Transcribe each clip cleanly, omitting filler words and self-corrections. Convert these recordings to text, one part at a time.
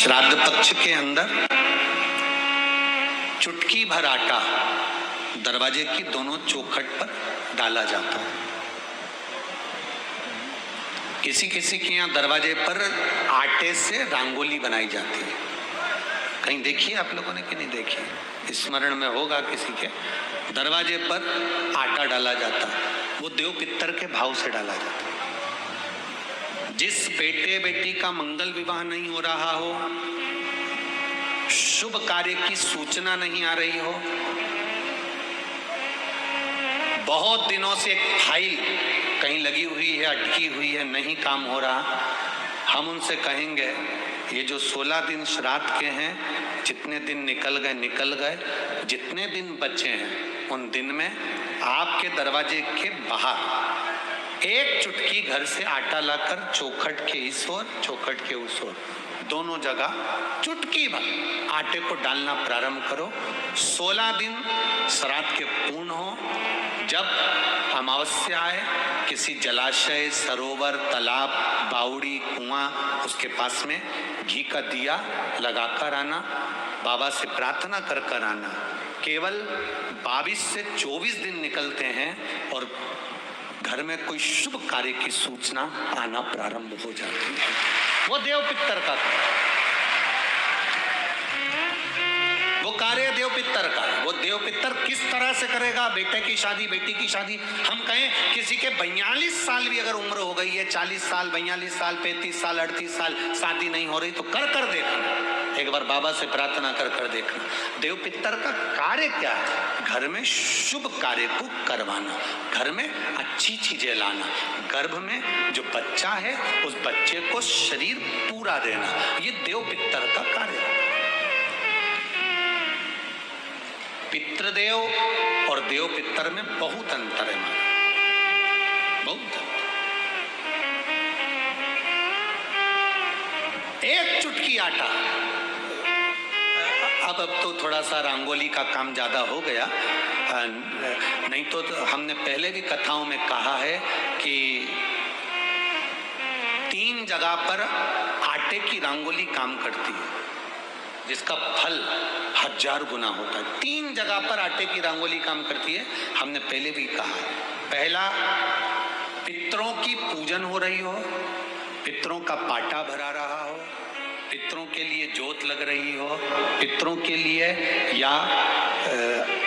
श्राद्ध पक्ष के अंदर चुटकी भर आटा दरवाजे की दोनों चौखट पर डाला जाता है। किसी किसी के यहाँ दरवाजे पर आटे से रंगोली बनाई जाती है। कहीं देखी है आप लोगों ने कि नहीं देखी? स्मरण में होगा किसी के। दरवाजे पर आटा डाला जाता है, वो देव पितर के भाव से डाला जाता है। जिस बेटे बेटी का मंगल विवाह नहीं हो रहा हो, शुभ कार्य की सूचना नहीं आ रही हो, बहुत दिनों से एक फाइल कहीं लगी हुई है, अटकी हुई है, नहीं काम हो रहा, हम उनसे कहेंगे ये जो 16 दिन श्राद्ध के हैं, जितने दिन निकल गए, जितने दिन बचे हैं उन दिन में आपके दरवाजे के बाहर एक चुटकी घर से आटा लाकर चौखट के इस ओर चौखट के उस ओर दोनों जगह चुटकी भर आटे को डालना प्रारंभ करो। 16 दिन श्राद्ध के पूर्ण हो। जब अमावस्या आए, किसी जलाशय, सरोवर, तालाब, बावड़ी, कुआं, उसके पास में घी का दिया लगाकर आना, बाबा से प्रार्थना कर आना। केवल 22 से 24 दिन निकलते हैं और घर में कोई शुभ कार्य की सूचना आना प्रारंभ हो जाती है। वो देव पितर का वो कार्य देव पितर का। वो देव पितर किस तरह से करेगा? बेटे की शादी, बेटी की शादी, हम कहें किसी के 42 साल भी अगर उम्र हो गई है, 40 साल, 42 साल, 35 साल, 38 साल, शादी नहीं हो रही, तो कर देखना, एक बार बाबा से प्रार्थना कर देखना। देव पितर का कार्य क्या है? घर में शुभ कार्य को करवाना, घर में अच्छी चीजें लाना, गर्भ में जो बच्चा है उस बच्चे को शरीर पूरा देना, ये देव पितर का कार्य है। पितृदेव और देव पितर में बहुत अंतर है, बहुत। एक चुटकी आटा, अब तो थोड़ा सा रंगोली का काम ज्यादा हो गया, नहीं तो हमने पहले भी कथाओं में कहा है कि 3 जगह पर आटे की रंगोली काम करती है, जिसका फल 1000 गुना होता है। 3 जगह पर आटे की रंगोली काम करती है, हमने पहले भी कहा। पहला, पितरों की पूजन हो रही हो, पितरों का पाटा भरा रहा हो, पितरों के लिए जोत लग रही हो, पितरों के लिए या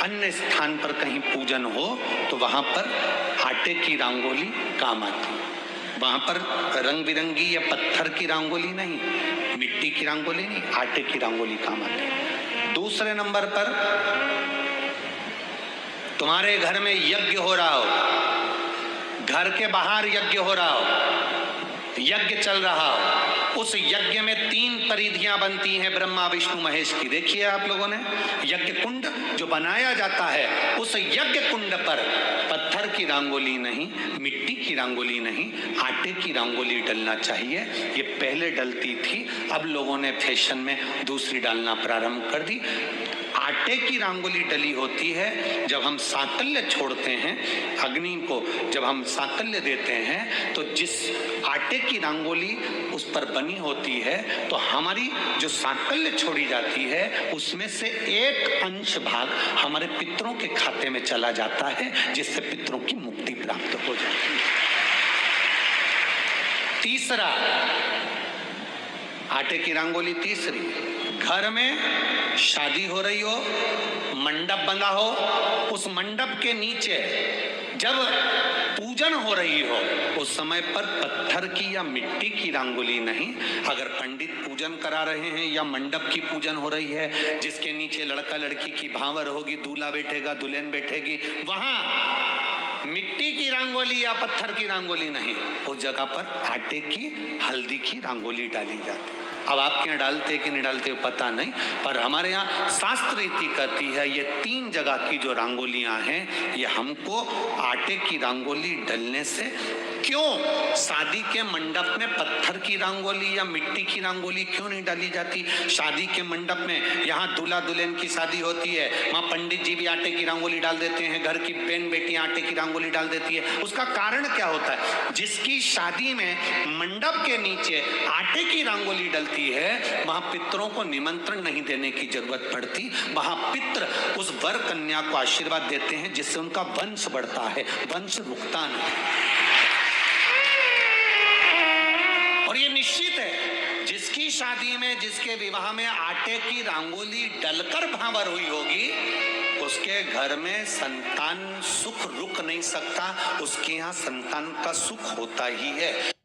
अन्य स्थान पर कहीं पूजन हो, तो वहां पर आटे की रंगोली काम आती है। वहां पर रंग बिरंगी या पत्थर की रंगोली नहीं, मिट्टी की रंगोली नहीं, आटे की रंगोली काम आती है। दूसरे नंबर पर, तुम्हारे घर में यज्ञ हो रहा हो, घर के बाहर यज्ञ हो रहा हो, यज्ञ चल रहा हो, उस यज्ञ में 3 परिधियां बनती हैं ब्रह्मा विष्णु महेश की। देखिए आप लोगों ने, यज्ञ कुंड जो बनाया जाता है, उस यज्ञ कुंड पर पत्थर की रंगोली नहीं, मिट्टी की रंगोली नहीं, आटे की रंगोली डलना चाहिए। ये पहले डलती थी, अब लोगों ने फैशन में दूसरी डालना प्रारंभ कर दी। आटे की रंगोली डली होती है जब हम साकल्य छोड़ते हैं, अग्नि को जब हम साकल्य देते हैं, तो जिस आटे की रंगोली उस पर बनी होती है, तो हमारी जो साकल्य छोड़ी जाती है, उसमें से एक अंश भाग हमारे पितरों के खाते में चला जाता है, जिससे पितरों की मुक्ति प्राप्त हो जाती है। तीसरा, आटे की रंगोली तीसरी, घर में शादी हो रही हो, मंडप बंधा हो, उस मंडप के नीचे जब पूजन हो रही हो, उस समय पर पत्थर की या मिट्टी की रंगोली नहीं। अगर पंडित पूजन करा रहे हैं या मंडप की पूजन हो रही है, जिसके नीचे लड़का लड़की की भावर होगी, दूल्हा बैठेगा, दुल्हन बैठेगी, वहां मिट्टी की रंगोली या पत्थर की रंगोली नहीं, उस जगह पर आटे की, हल्दी की रंगोली डाली जाती है। अब आपके यहाँ डालते कि नहीं डालते पता नहीं, पर हमारे यहाँ शास्त्र रीति कहती है ये 3 जगह की जो रंगोलियां हैं, ये हमको आटे की रंगोली डलने से क्यों शादी के मंडप में पत्थर की रंगोली या मिट्टी की रंगोली क्यों नहीं डाली जाती? शादी के मंडप में यहाँ दूल्हा दुल्हन की शादी होती है, वहां पंडित जी भी आटे की रंगोली डाल देते हैं, घर की बहन बेटियां आटे की रंगोली डाल देती है। उसका कारण क्या होता है? जिसकी शादी में मंडप के नीचे आटे की रंगोली डलती है, वहां पितरों को निमंत्रण नहीं देने की जरूरत पड़ती। वहां पितर उस वर कन्या को आशीर्वाद देते हैं, जिससे उनका वंश बढ़ता है, वंश रुकता नहीं। और ये निश्चित है, जिसकी शादी में, जिसके विवाह में आटे की रंगोली डलकर भांवर हुई होगी, उसके घर में संतान सुख रुक नहीं सकता, उसके यहाँ संतान का सुख होता ही है।